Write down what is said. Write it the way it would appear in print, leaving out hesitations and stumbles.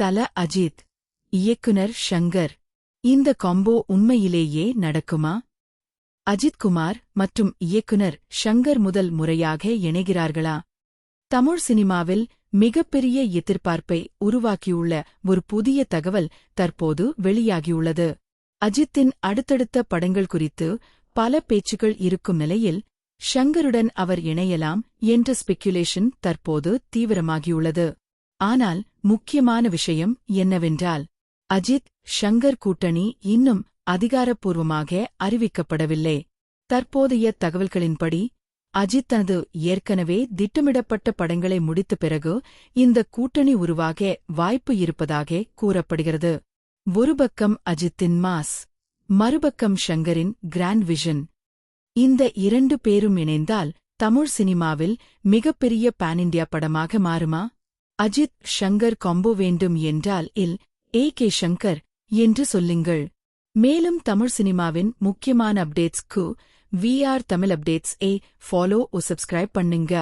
தல அஜித், இயக்குனர் ஷங்கர். இந்த காம்போ உண்மையிலேயே நடக்குமா? அஜித்குமார் மற்றும் இயக்குனர் ஷங்கர் முதல் முறையாக இணைகிறார்களா? தமிழ் சினிமாவில் மிகப்பெரிய எதிர்பார்ப்பை உருவாக்கியுள்ள ஒரு புதிய தகவல் தற்போது வெளியாகியுள்ளது. அஜித்தின் அடுத்தடுத்த படங்கள் குறித்து பல பேச்சுக்கள் இருக்கும் நிலையில் ஷங்கருடன் அவர் இணையலாம் என்ற ஸ்பெக்குலேஷன் தற்போது தீவிரமாகியுள்ளது. ஆனால் முக்கியமான விஷயம் என்னவென்றால், அஜித் ஷங்கர் கூட்டணி இன்னும் அதிகாரப்பூர்வமாக அறிவிக்கப்படவில்லை. தற்போதைய தகவல்களின்படி அஜித் தனது ஏற்கனவே திட்டமிடப்பட்ட படங்களை முடித்த பிறகு இந்த கூட்டணி உருவாக வாய்ப்பு இருப்பதாக கூறப்படுகிறது. ஒரு பக்கம் அஜித்தின் மாஸ், மறுபக்கம் ஷங்கரின் கிராண்ட் விஷன். இந்த இரண்டு பேரும் இணைந்தால் தமிழ் சினிமாவில் மிகப்பெரிய பான் இண்டியா படமாக மாறுமா? அஜித் ஷங்கர் காம்போ வேண்டும் என்றால் கே ஷங்கர் என்று சொல்லுங்கள். மேலும் தமிழ் சினிமாவின் முக்கியமான அப்டேட்ஸ்க்கு VR Tamil updates follow subscribe பண்ணுங்க.